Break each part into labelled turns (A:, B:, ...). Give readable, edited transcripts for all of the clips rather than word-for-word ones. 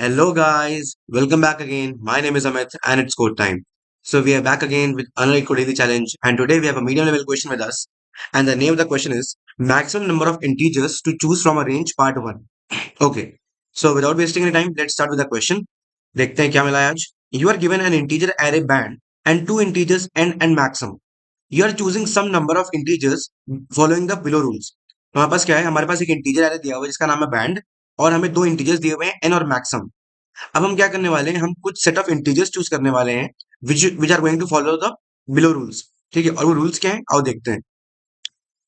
A: Hello, guys. Welcome back again. My name is Amit, and it's code time. So we are back again with another Code Daily challenge, and today we have a medium level question with us. And the name of the question is maximum number of integers to choose from a range part one. Okay. So without wasting any time, let's start with the question. देखते हैं क्या मिला है आज. You are given an integer array band and two integers and maximum. You are choosing some number of integers following the below rules. तो हमारे पास क्या है? हमारे पास एक इंटीजर array दिया हुआ है जिसका नाम है बैंड और हमें दो इंटीजर्स दिए हुए हैं n और मैक्सम. अब हम क्या करने वाले हैं, हम कुछ सेट ऑफ इंटीजर्स चूज करने वाले हैं which are going to follow the below rules. ठीक है, और वो रूल्स क्या है आओ देखते हैं.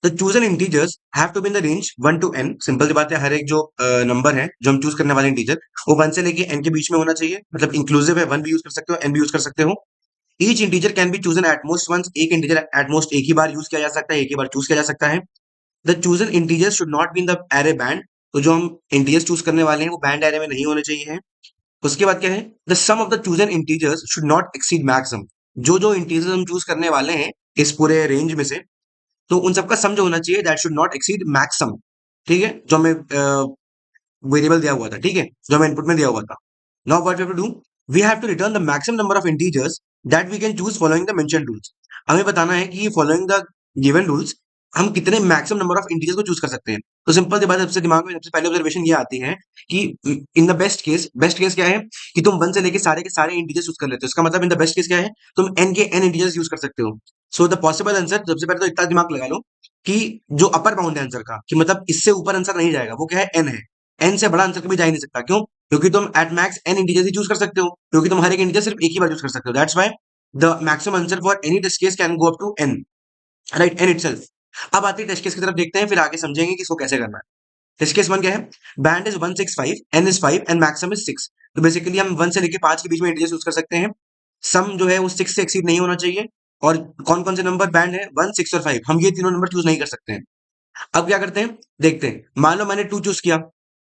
A: The chosen integers have to be in the range 1 to n. Simple सी बात है, हर एक जो नंबर है जो हम चूज करने वाले इंटीजर वो 1 से लेके n के बीच में होना चाहिए. मतलब इंक्लूसिव है, 1 भी यूज कर सकते हो, n भी यूज कर सकते हो. Each integer can be chosen at most once. एक इंटीजर एट मोस्ट एक ही बार यूज किया जा सकता है, एक ही बार चूज किया जा सकता है. The chosen integers should not be in the array band. तो जो हम इंटीजर्स चूज करने वाले हैं वो बैंड एरे में नहीं होने चाहिए. उसके बाद क्या है, the sum of the chosen integers should not exceed maximum. जो जो इंटीजर्स हम चूज करने वाले हैं इस पूरे रेंज में से, तो उन सबका सम जो होना चाहिए that should not exceed maximum. ठीक है, जो हमें वेरिएबल दिया हुआ था, ठीक है, जो हमें इनपुट में दिया हुआ था. Now what we have to do, we have to return the maximum number of integers that we can choose following the mentioned rules. हमें बताना है कि फॉलोइंग द गिवन रूल्स हम कितने मैक्सिमम नंबर ऑफ इंटीजर्स को choose कर सकते हैं. तो सिंपल सी बात है, सबसे दिमाग में सबसे पहले ऑब्जर्वेशन ये आती है कि इन द बेस्ट केस क्या है कि तुम 1 से लेके सारे के सारे इंटीजर्स यूज कर लेते हो. इसका मतलब इन द बेस्ट केस क्या है, तुम n के n इंटीजर्स यूज कर सकते हो. सो द पॉसिबल आंसर, सबसे पहले तो इतना दिमाग लगा लो कि जो अपर बाउंड है आंसर का, कि मतलब इससे ऊपर आंसर नहीं जाएगा, वो क्या है, n है. n से बड़ा आंसर कभी जा ही नहीं सकता. क्यों? क्योंकि तुम at max n integers he choose कर सकते हो, क्योंकि तुम हर एक इंटीजर सिर्फ एक ही बार यूज कर सकते हो. That's why the maximum answer for any test case can go up to n. Right, n itself. अब आते हैं टेस्ट केस की तरफ, देखते हैं फिर आगे समझेंगे कि इसको कैसे करना है. टेस्ट केस 1 क्या है, band is 165, n is 5 and maximum is 6. तो बेसिकली हम 1 से लेके 5 के बीच में इंटीजर्स यूज कर सकते हैं. सम जो है वो 6 से एक्सीड नहीं होना चाहिए. और कौन कौन से नंबर बैंड है, 1, 6 और 5, हम ये तीनों नंबर चूज नहीं कर सकते हैं. अब क्या करते हैं, देखते हैं. मान लो मैंने 2 चूज किया,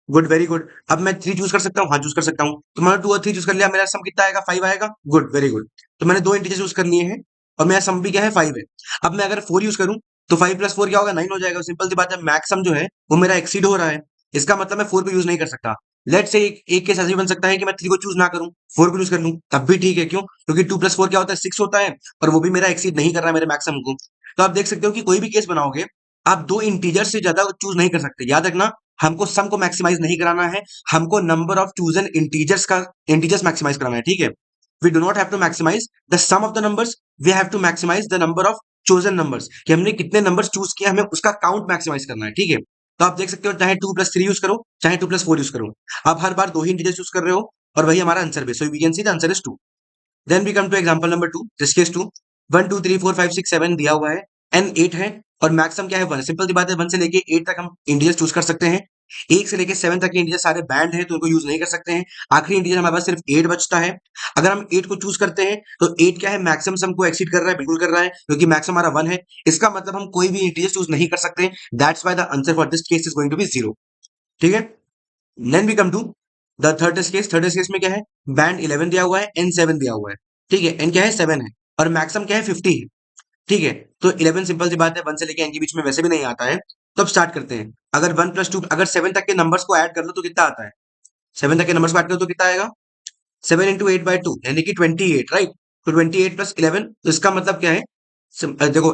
A: गुड, वेरी गुड. अब मैं 3 चूज कर सकता हूँ, हाँ चूज कर सकता हूँ. तो मैंने 2 और 3 चूज कर लिया, मेरा सम कितना आएगा, 5 आएगा. Good, very good. तो मैंने दो इंटीजर चूज कर लिए हैं और मेरा सम भी क्या है, 5 है. अब मैं अगर 4 यूज करूं तो 5 प्लस 4 क्या होगा, 9 हो जाएगा. सिंपल सी बात है, मैक्स सम जो है वो मेरा एक्सीड हो रहा है. इसका मतलब मैं 4 को यूज नहीं कर सकता. लेट से एक केस ऐसे भी बन सकता है कि मैं 3 को चूज ना करूं, 4 को यूज कर लूं, तब भी ठीक है. क्यों? क्योंकि 2 प्लस 4 क्या होता है, 6 होता है. और वो भी मेरा एक्सीड नहीं कर रहा है मेरे मैक्सिमम को. तो आप देख सकते हो कि कोई भी केस बनाओगे, आप दो इंटीजर से ज्यादा चूज नहीं कर सकते. याद रखना, हमको सम को मैक्सिमाइज नहीं कराना है, हमको number of chosen integers maximize कराना है. ठीक है, we do not have to maximise the sum of the numbers, we have to maximise the number of chosen numbers, कि हमने कितने नंबर्स चूज किए, हमें उसका काउंट मैक्सिमाइज करना है. ठीक है, तो आप देख सकते हो चाहे 2 प्लस 3 यूज करो, चाहे 2 प्लस 4 यूज करो, आप हर बार दो ही इंटीजर्स यूज कर रहे हो और वही हमारा आंसर भी. So we can see the answer is 2. Then we come to example number 2, this case 2. 1 2 3 4 5 6 7 दिया हुआ है, n 8 है और मैक्सिमम क्या है, 1. सिंपल सी बात है, 1 से लेके 8 तक हम इंटीजर्स चूज कर सकते हैं. 1 से लेके 7 तक के इंटीजर सारे बैंड हैं तो उनको यूज नहीं कर सकते हैं. आखिरी इंटीजर हमारे पास सिर्फ 8 बचता है. अगर हम 8 को चूज करते हैं तो 8 क्या है, मैक्सिमम सम को एक्सीड कर रहा है, बिल्कुल कर रहा है, क्योंकि मैक्सिमम हमारा 1 है. इसका मतलब हम कोई भी इंटीजर चूज नहीं कर सकते. That's why the answer for this case is going to be 0. ठीक है, then we come to the third test case. Third test case में क्या है, बैंड 11 दिया हुआ है, एन 7 दिया हुआ है. ठीक है, एन क्या है, 7 है और मैक्सिमम क्या है, 50 है. ठीक है, तो 11 सिंपल सी बात है, 1 से लेके एन के बीच में वैसे भी नहीं आता है. तो अब स्टार्ट करते हैं. अगर 1 प्लस 2, अगर 7 तक के नंबर्स को ऐड कर लो तो कितना आता है, 7 तक के नंबर्स को ऐड करो तो कितना आएगा, 7 इंटू 8/2 यानी कि 28. राइट, तो 28 प्लस 11, तो इसका मतलब क्या है, देखो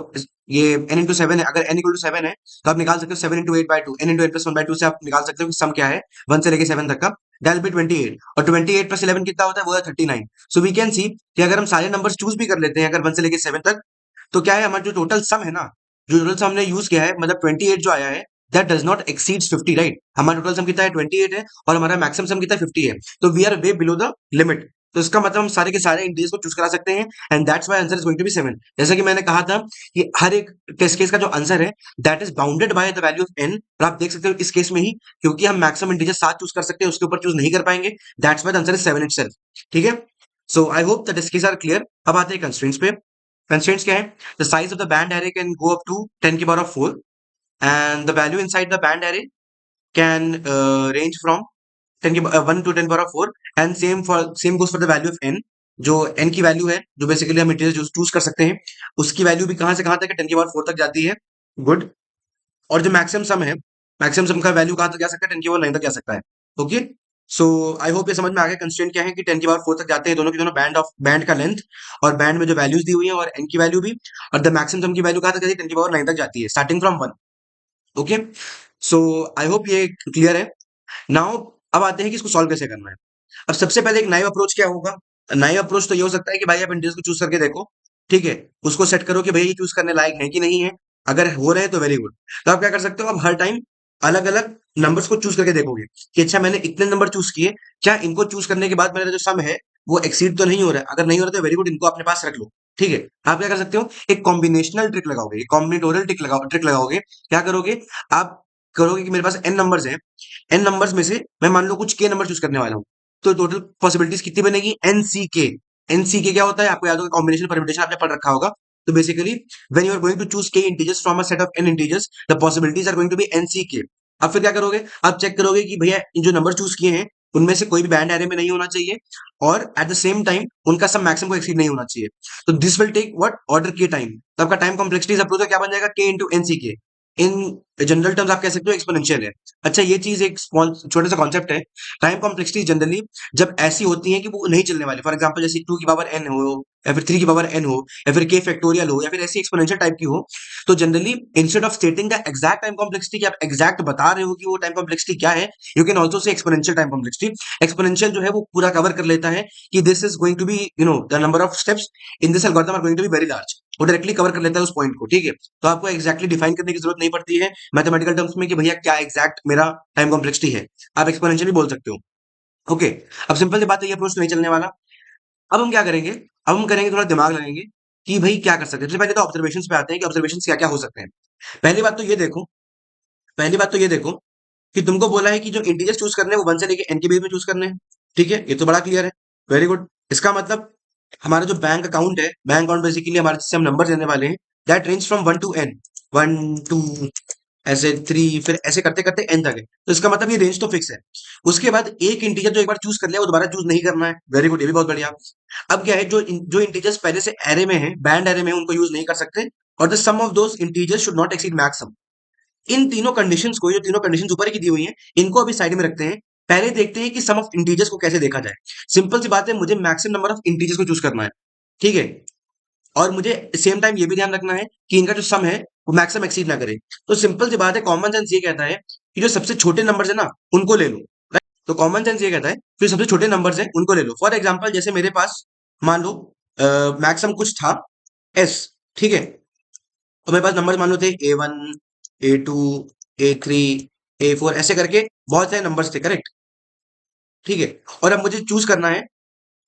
A: ये n इंटू 7 है. अगर n इक्वल टू 7 है तो आप निकाल सकते हो 7 इंटू 8/2, n इंटू 8 प्लस 1/2 से आप निकाल सकते हो कि सम क्या है 1 से लेके 7 तक का. That will be 28. और 28 प्लस 11 कितना होता है, वो है 39. सो वी कैन सी कि अगर हम सारे नंबर्स चूज भी कर लेते हैं अगर 1 से लेके 7 तक, तो क्या है, हमारा जो टोटल सम है ना, जो टोटल सम हमने यूज किया है, मतलब 28 जो आया है, that does not exceeds 50. Right, हमारा टोटल सम कितना है, 28 है और हमारा मैक्सिमम सम कितना है, 50 है. तो we are way below the limit. तो इसका मतलब हम सारे के सारे इंटीजर्स को चूज करा सकते हैं and that's why answer is going to be 7. जैसा कि मैंने कहा था कि हर एक टेस्ट केस का जो आंसर है that is bounded by the value of n. और आप देख सकते हो इस केस में ही, क्योंकि हम मैक्सिमम इंटीजर 7 चूज कर सकते हैं, उसके ऊपर चूज नहीं कर पाएंगे. That's why the answer is 7 itself. ठीक है, so I hope the test case are clear. अब आते हैं कंस्ट्रेंट्स पे. कंस्ट्रेंट्स क्या है, the size of the band array can go up to 10 की power of 4 and the value inside the band array can range from 10 की 1 to 10 power of 4. And same goes for the value of n. जो n की value है, जो basically हम integer choose कर सकते हैं, उसकी वैल्यू भी कहां से कहां तक है, 10 की पावर 4 तक जाती है. गुड. और जो मैक्सिमम सम है, मैक्सिमम सम का वैल्यू कहां तक जा सकता है, 10 की पावर 9 तक जा सकता है. ओके, सो आई होप ये समझ में आ गया कंस्ट्रेंट क्या है कि 10 की पावर 4 तक जाते हैं दोनों के दोनों बैंड का लेंथ और बैंड में जो वैल्यूज दी हुई है और n की वैल्यू भी, और द मैक्सिमम सम की वैल्यू कहाँ तक जाती है 10 की पावर 9 तक जाती है starting from 1। Okay, so I hope ये क्लियर है। नाउ अब आते हैं कि इसको सॉल्व कैसे करना है। अब सबसे पहले एक नाइव अप्रोच क्या होगा। नाइव अप्रोच तो ये हो सकता है कि भाई आप इंटीजर्स को चूज करके देखो, ठीक है, उसको सेट करो कि भाई ये चूज करने लायक है कि नहीं है। अगर हो रहे हैं तो वेरी गुड। तो आप क्या कर सकते हो, आप हर टाइम अलग अलग नंबर्स को चूज करके देखोगे कि अच्छा मैंने इतने नंबर चूज किए, क्या इनको चूज करने के बाद मेरा जो सम है वो एक्सीड तो नहीं हो रहा है। अगर नहीं हो रहा तो वेरी गुड, इनको अपने पास रख लो। ठीक है, आप क्या कर सकते हो, एक कॉम्बिनेशनल ट्रिक लगाओगे, कॉम्बिनेटोरियल ट्रिक लगाओगे। क्या करोगे, आप करोगे कि मेरे पास एन नंबर्स हैं, एन नंबर्स में से मैं मान लो कुछ के नंबर चूज करने वाला हूँ, तो टोटल पॉसिबिलिटीज कितनी बनेगी, एन सी के। एन सी के क्या होता है, आपको याद होगा, कॉम्बिनेशन परम्यूटेशन आपने पढ़ रखा होगा। तो basically when you are going to choose k integers from a set of n integers, the possibilities are going to be n c k. अब फिर क्या करोगे, आप चेक करोगे कि भैया इन जो नंबर चूज किए हैं उनमें से कोई भी बैंड एरे में नहीं होना चाहिए, और एट द सेम टाइम उनका सम मैक्सिमम को एक्सीड नहीं होना चाहिए। तो this will take what, order के टाइम। तो आपका टाइम कॉम्प्लेक्सिटीज अप्रोच क्या बन जाएगा, के इंटू एन सी के। इन जनरल टर्म्स आप कह सकते हो एक्सपोनेंशियल है। अच्छा ये चीज एक छोटा सा कॉन्सेप्ट है। टाइम कॉम्प्लेक्सिटी जनरली जब ऐसी होती है कि वो नहीं चलने वाली, फॉर एग्जांपल जैसे 2 की पावर n हो, या फिर 3 की पावर n हो, या फिर k फैक्टोरियल हो, या फिर ऐसी एक्सपोनेंशियल टाइप की हो, तो generally instead of stating the exact time complexity कि आप एग्जैक्ट बता रहे हो कि वो टाइम कॉम्प्लेक्सिटी क्या है, you can also say exponential time complexity. Exponential जो है वो पूरा कवर कर लेता है कि this is going to be the number of steps in this algorithm are going to be very large. वो डायरेक्टली कवर कर लेता है उस पॉइंट को। ठीक है, तो आपको एक्जैक्टली डिफाइन करने की जरूरत नहीं पड़ती है मैथमेटिकल टर्म्स में कि भैया क्या एग्जैक्ट मेरा टाइम कॉम्प्लेक्सिटी है। आप एक्सपोनेंशियल भी बोल सकते हो। ओके, अब सिंपल सी बात है, ये अप्रोच नहीं चलने वाला। अब हम क्या करेंगे, अब हम करेंगे थोड़ा दिमाग लगाएंगे कि भाई क्या कर सकते हैं। सबसे पहले तो ऑब्जर्वेशन पे आते हैं कि ऑब्जर्वेशन क्या क्या हो सकते हैं। पहली बात तो ये देखो, पहली बात तो ये देखो कि तुमको बोला है कि जो इंटीजर्स चूज करने हैं वो 1 से लेके n के बीच में चूज करने हैं। ठीक है, ये तो बड़ा क्लियर है, वेरी गुड। इसका मतलब हमारा जो बैंक अकाउंट है, बैंक अकाउंट बेसिकली हमारे जिससे हम नंबर देने वाले हैं, that range from 1 to n, 1 2 ऐसे 3, फिर ऐसे करते करते n तक है। तो इसका मतलब ये रेंज तो फिक्स है। उसके बाद एक इंटीजर जो एक बार चूज कर लिया वो दोबारा चूज नहीं करना है, वेरी गुड, ये भी बहुत बढ़िया। अब क्या है, जो इंटीजर्स पहले से एरे में है, बैंड एरे में है, उनको यूज नहीं कर सकते, और the sum of those integers should not exceed max. इन तीनों कंडीशंस को, जो तीनों कंडीशंस ऊपर की दी हुई हैं, इनको अभी साइड में रखते हैं। पहले देखते हैं कि सम ऑफ इंटीजर्स को कैसे देखा जाए। सिंपल सी बात है, मुझे मैक्सिमम नंबर ऑफ इंटीजर्स को चूज करना है। ठीक है, और मुझे सेम टाइम ये भी ध्यान रखना है कि इनका जो सम है वो मैक्सिमम एक्सीड ना करे। तो सिंपल सी बात है, कॉमन सेंस ये कहता है कि जो सबसे छोटे नंबर्स है ना उनको ले लो। राइट, तो कॉमन सेंस ये कहता है कि जो सबसे छोटे नंबर्स हैं उनको ले लो। फॉर एग्जाम्पल जैसे मेरे पास मान लो मैक्सिमम कुछ था एस, ठीक है, तो मेरे पास नंबर मान लो थे A1, A2, A3, A4, ऐसे करके बहुत सारे नंबर्स थे, करेक्ट। ठीक है, और अब मुझे चूज करना है,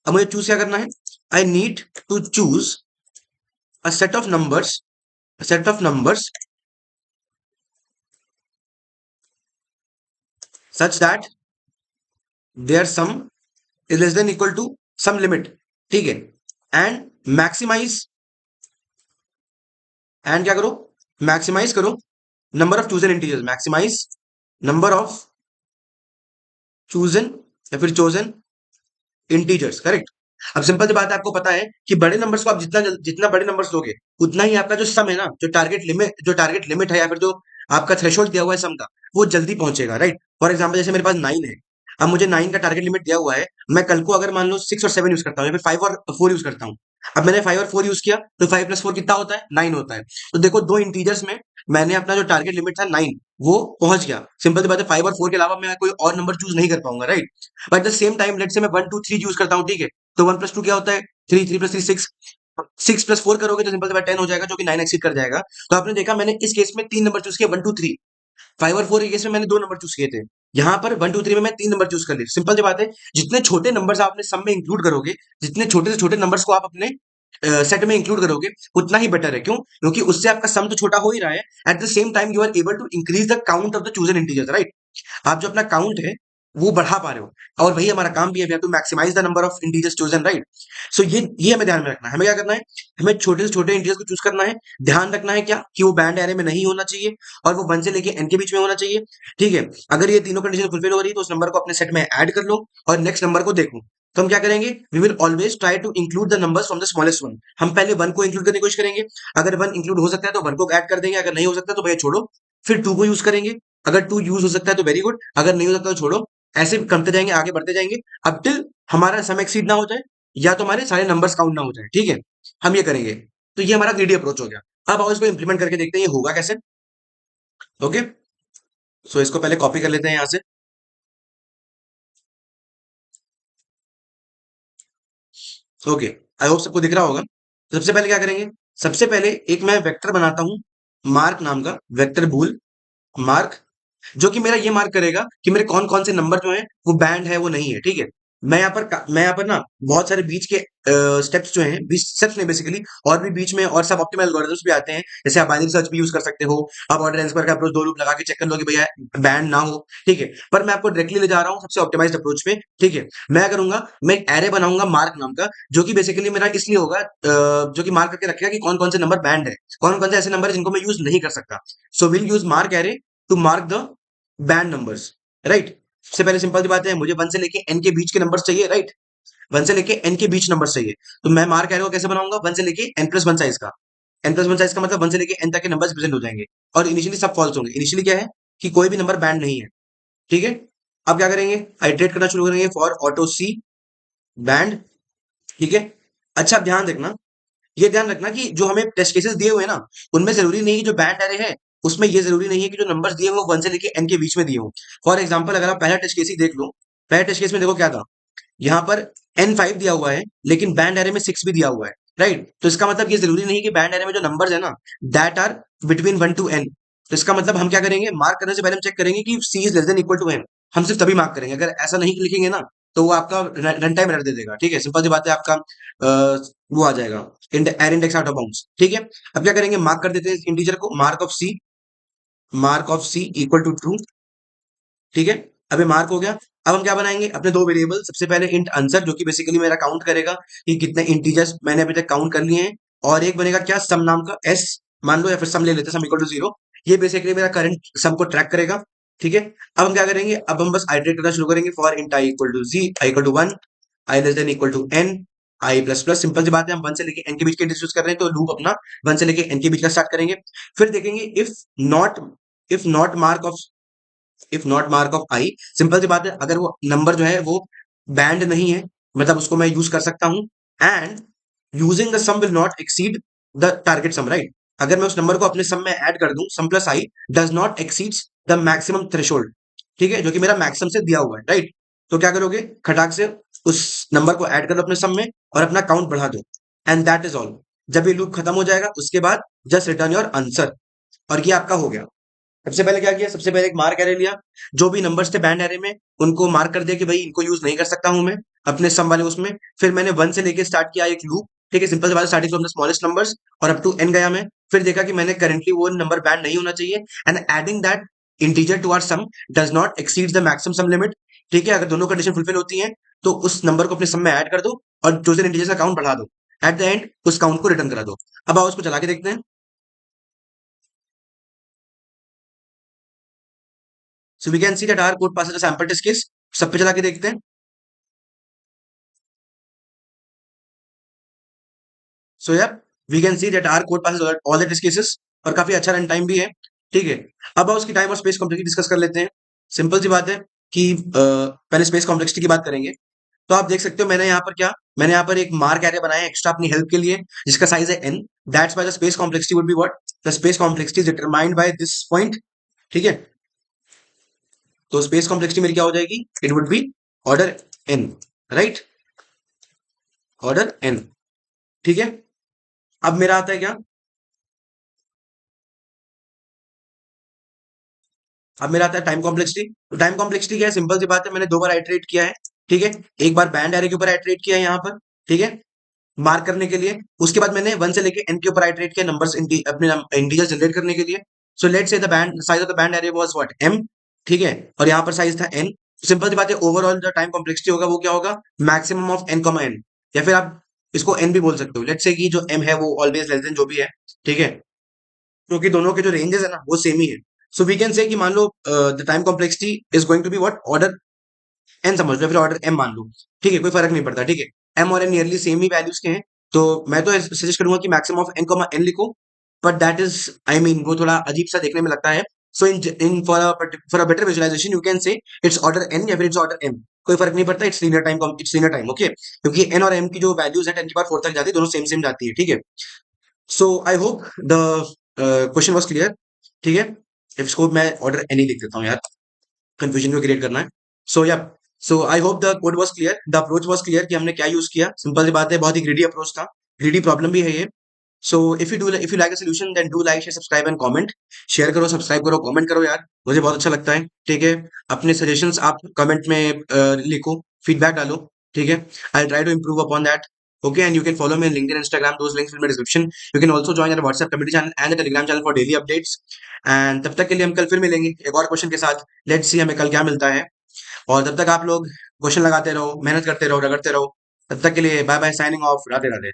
A: अब मुझे चूज क्या करना है, I need to choose a set of numbers, set of numbers such that their sum is less than equal to some limit. ठीक है, एंड मैक्सिमाइज, एंड क्या करो, मैक्सिमाइज करो number of chosen integers, maximize number of chosen या फिर chosen integers, correct. अब simple सी बात है, आपको पता है कि बड़े नंबर्स को आप जितना जितना बड़े नंबर्स लोगे उतना ही आपका जो सम है ना, जो टारगेट लिमिट है, या फिर जो आपका थ्रेशोल्ड दिया हुआ है सम का, वो जल्दी पहुंचेगा। राइट, फॉर एग्जाम्पल जैसे मेरे पास 9 है, अब मुझे 9 का टारगेट लिमिट दिया हुआ है। मैं कल को अगर मान लो 6 और 7 यूज करता हूँ, या फिर 5 और 4 यूज करता हूँ। अब मैंने 5 और 4 यूज किया तो 5 प्लस 4 कितना होता है, 9 होता है। तो देखो दो इंटीजर्स में मैंने अपना जो टारगेट लिमिट था 9, वो पहुंच गया। सिंपल सी बात है, 5 और 4 के अलावा मैं कोई और नंबर चूज नहीं कर पाऊंगा। Right, but the same time late से मैं 1 2 3 यूज करता हूँ, ठीक है, तो 1 प्लस 2 क्या होता है, 3, 3 प्लस 3 6, 6 प्लस 4 करोगे तो सिंपल सी बात 10 हो जाएगा, जो कि 9 एक्सीड कर जाएगा। तो आपने देखा मैंने इस केस में 3 नंबर चूज किए, 1 2 3। 5 और 4 के केस में मैंने 2 नंबर चूज किए थे। यहाँ पर 1 2 3 में मैं 3 नंबर चूज कर लिए। सिंपल सी बात है, जितने छोटे नंबर्स आप अपने सम में इंक्लूड करोगे, जितने छोटे से छोटे नंबर्स को आप अपने सेट में इंक्लूड करोगे, उतना ही बेटर है। क्यों, क्योंकि उससे आपका सम तो छोटा हो ही रहा है, at the same time you are able to increase the count of the chosen integers. Right, आप जो अपना काउंट है वो बढ़ा पा रहे हो, और वही हमारा काम भी है, to maximise the number of integers chosen. Right, so ये हमें ध्यान में रखना है। हमें क्या करना है, हमें छोटे से छोटे इंटीजर्स को चूज करना है। ध्यान रखना है क्या, कि वो बैंड एरे में नहीं होना चाहिए, और वो 1 से लेके n के बीच में होना चाहिए। ठीक है, अगर ये तीनों कंडीशन फुलफिल हो रही है तो उस नंबर को अपने सेट में ऐड कर लो, और नेक्स्ट नंबर को देखो। तो हम क्या करेंगे, we will always try to include the numbers from the smallest one. हम पहले 1 को इंक्लूड करने की कोशिश करेंगे। अगर 1 इंक्लूड हो सकता है तो 1 को ऐड कर देंगे, अगर नहीं हो सकता तो भैया छोड़ो, फिर 2 को यूज करेंगे। अगर 2 यूज हो सकता है तो वेरी गुड, अगर नहीं हो सकता तो छोड़ो, ऐसे करते जाएंगे, आगे बढ़ते जाएंगे, अब टिल हमारा सम एक्सीड ना हो जाए या तो हमारे सारे नंबर्स काउंट ना हो जाए। ठीक है, हम ये करेंगे। तो ये हमारा ग्रीडी अप्रोच हो गया। अब आओ इसको इंप्लीमेंट करके देखते हैं ये होगा कैसे। ओके, सो इसको पहले कॉपी कर लेते हैं यहाँ से। ओके, आई होप सबको दिख रहा होगा। तो सबसे पहले क्या करेंगे, सबसे पहले एक मैं वेक्टर बनाता हूँ, मार्क नाम का वेक्टर बूल मार्क, जो कि मेरा ये मार्क करेगा कि मेरे कौन कौन से नंबर जो हैं वो बैंड है वो नहीं है। ठीक है, मैं यहाँ पर ना बहुत सारे बीच के स्टेप्स जो हैं, बीच स्टेप्स नहीं बेसिकली, और भी बीच में और सब ऑप्टिमल एल्गोरिथम्स भी आते हैं। जैसे आप बाइनरी सर्च भी यूज कर सकते हो, आप ऑर्डर एन स्क्वायर का अप्रोच दो लूप लगा के चेक कर लो कि भैया बैंड ना हो। ठीक है, पर मैं आपको डायरेक्टली ले जा रहा हूँ सबसे ऑप्टिमाइज्ड अप्रोच में। ठीक है, मैं करूंगा, मैं एक एरे बनाऊंगा मार्क नाम का, जो कि बेसिकली मेरा इसलिए होगा जो कि मार्क करके रखेगा कि कौन कौन से नंबर बैंड है, कौन कौन से ऐसे नंबर है जिनको मैं यूज नहीं कर सकता। So will use mark array to mark the banned numbers. Right, सबसे पहले सिंपल सी बात है, मुझे वन से लेके एन के बीच के नंबर्स चाहिए। राइट, वन से लेके एन के बीच नंबर चाहिए। तो मैं मार्क एरो को कैसे बनाऊंगा, वन से लेके एन प्लस वन साइज का। एन प्लस वन साइज का मतलब वन से लेके एन तक के नंबर्स प्रेजेंट हो जाएंगे, और इनिशियली सब फॉल्स होंगे। इनिशियली क्या है कि कोई भी नंबर बैंड नहीं है। ठीक है, अब क्या करेंगे, आइटरेट करना शुरू करेंगे फॉर ऑटो सी बैंड। ठीक है, अच्छा अब ध्यान रखना, ये ध्यान रखना कि जो हमें टेस्ट केसेस दिए हुए हैं ना, उनमें जरूरी नहीं कि जो बैंड एरे है उसमें ये जरूरी नहीं है कि जो नंबर्स दिए हुए वो वन से लेके एन के बीच में दिए हों। फॉर एग्जांपल अगर आप पहला टेस्ट केस ही देख लो, पहले टेस्ट केस में देखो क्या था, यहाँ पर एन फाइव दिया हुआ है लेकिन बैंड एरे में सिक्स भी दिया हुआ है। राइट, तो इसका मतलब ये जरूरी नहीं कि बैंड एरे में जो नंबर्स है ना that are between one to n. तो इसका मतलब हम क्या करेंगे, मार्क करने से पहले हम चेक करेंगे कि c is less than equal to n. हम सिर्फ तभी मार्क करेंगे, अगर ऐसा नहीं लिखेंगे ना तो वो आपका रन टाइम एरर दे देगा। ठीक है, सिंपल सी बात है, आपका वो आ जाएगा एर इंडेक्स आउट ऑफ बाउंड्स। ठीक है, अब क्या करेंगे, मार्क कर देते हैं इंटीजर को, mark of c equal to true. ठीक है, अब ये मार्क हो गया। अब हम क्या बनाएंगे, अपने दो वेरिएबल, सबसे पहले इंट आंसर जो कि बेसिकली मेरा काउंट करेगा कि कितने इंटीजर्स मैंने अभी तक काउंट कर लिए हैं, और एक बनेगा क्या, सम नाम का एस मान लो, या फिर सम ले लेते हैं, सम इक्वल टू जीरो। ये बेसिकली मेरा करंट सम को ट्रैक करेगा। ठीक है, अब हम क्या करेंगे, अब हम बस आइटरेट करना शुरू करेंगे for int i equal to g, i equal to one, i less than equal to n, i plus plus. Simple सी बात है, हम वन से लेके एन के बीच के इंटीजर्स कर रहे हैं तो लूप अपना वन से लेके एन के बीच का स्टार्ट करेंगे। फिर देखेंगे not if not mark of if not mark of i. Simple सी बात है, अगर वो नंबर जो है वो बैंड नहीं है, मतलब उसको मैं यूज कर सकता हूं। And using the sum will not exceed the target sum. Right, अगर मैं उस नंबर को अपने सम में ऐड कर दूं, sum plus i does not exceeds the maximum threshold. ठीक है, जो कि मेरा मैक्सिमम से दिया हुआ है। राइट, तो क्या करोगे, खटाक से उस नंबर को ऐड कर दो अपने सम में और अपना काउंट बढ़ा दो, एंड दैट इज ऑल। जब ये लूप खत्म हो जाएगा उसके बाद जस्ट रिटर्न योर आंसर, और ये आपका हो गया। सबसे पहले क्या किया, सबसे पहले एक मार्क एरे लिया, जो भी नंबर्स थे बैंड एरे में उनको मार्क कर दिया कि भाई इनको यूज नहीं कर सकता हूं मैं अपने सम वाले उसमें। फिर मैंने वन से लेके स्टार्ट किया एक लूप। ठीक है, सिंपल से बात, starting from the smallest numbers और अप टू एन गया मैं। फिर देखा कि मैंने करेंटली वो नंबर बैंड नहीं होना चाहिए, and adding that integer to our sum does not exceed the maximum sum limit. ठीक है, अगर दोनों कंडीशन फुलफिल होती हैं तो उस नंबर को अपने सम में ऐड कर दो और चोजन इंटीजर का काउंट बढ़ा दो। एट द एंड उस काउंट को रिटर्न करा दो। अब आओ उसको चला के देखते हैं। So we can see that our code passes the sample test case. सब पे चला के देखते हैं। सो यार, we can see that our code passes all the test cases, और काफी अच्छा रन टाइम भी है। ठीक है, अब आओ उसकी टाइम और स्पेस कॉम्प्लेक्सिटी डिस्कस कर लेते हैं। सिंपल सी बात है कि पहले स्पेस कॉम्प्लेक्सिटी की बात करेंगे। तो आप देख सकते हो मैंने यहाँ पर क्या, मैंने यहाँ पर एक मार्क एरे बनाया एक्स्ट्रा अपनी हेल्प के लिए, जिसका साइज है n. That's why the space complexity would be what, the space complexity is determined by this point. ठीक है, तो स्पेस कॉम्प्लेक्सिटी मेरी क्या हो जाएगी, it would be order n. Right, order n. ठीक है, अब मेरा आता है क्या, अब मेरा आता है टाइम कॉम्प्लेक्सिटी। तो टाइम कॉम्प्लेक्सिटी क्या है, सिंपल सी बात है, मैंने दो बार आइटरेट किया है। ठीक है, एक बार बैंड एरे के ऊपर आइटरेट किया है यहाँ पर। ठीक है, मार्क करने के लिए। उसके बाद मैंने वन से लेके एन के ऊपर आइटरेट किया नंबर्स अपने इंटीजर जनरेट करने के लिए। So let's say the band size of the band array was what am. ठीक है, और यहाँ पर साइज था एन। सिंपल सी बात है, ओवरऑल जो टाइम कॉम्प्लेक्सिटी होगा वो क्या होगा, maximum of n comma n, या फिर आप इसको एन भी बोल सकते हो। लेट्स से कि जो एम है वो ऑलवेज लेस देन जो भी है। ठीक है, क्योंकि दोनों के जो रेंजेस है ना वो सेम ही है। सो वी कैन से कि मान लो the time complexity is going to be what, order n समझ लो, फिर ऑर्डर एम मान लो। ठीक है, कोई फर्क नहीं पड़ता। ठीक है, एम और एन नियरली सेम ही वैल्यूज के हैं। तो मैं तो सजेस्ट करूंगा कि maximum of n comma n लिखो, but that is, I mean वो थोड़ा अजीब सा देखने में लगता है। So in for a better visualisation you can say it's order n या फिर इट्स ऑर्डर एम, कोई फर्क नहीं पड़ता, इट्स लीनियर टाइम, ओके, क्योंकि एन और एम की जो वैल्यूज है 10 की पावर 4 तक जाती है, दोनों सेम सेम जाती है, ठीक है। So I hope the question was clear, ठीक है। इसको मैं ऑर्डर एन ही लिख देता हूँ यार, कंफ्यूजन को क्रिएट करना है। सो या so I hope the code was clear, the approach was clear कि हमने क्या यूज किया। सिंपल सी बात है, बहुत ही ग्रीडी अप्रोच था, ग्रीडी प्रॉब्लम भी है ये। So if you like the solution then do like share subscribe and comment. Share करो, सब्सक्राइब करो, कमेंट करो यार, मुझे बहुत अच्छा लगता है, ठीक है। अपने सजेशंस आप कमेंट में लिखो, फीडबैक डालो, ठीक है। I try to improve upon that. Okay, and you can follow me on LinkedIn, Instagram. Those links will be in the description. You can also join our WhatsApp community channel and the Telegram channel for daily updates. And तब तक के लिए हम कल फिर मिलेंगे एक और क्वेश्चन के साथ। लेट्स सी हमें कल क्या मिलता है। और तब तक आप लोग क्वेश्चन लगाते रहो, मेहनत करते रहो, रगड़ते रहो। तब तक के लिए bye bye, signing off, Radhe Radhe.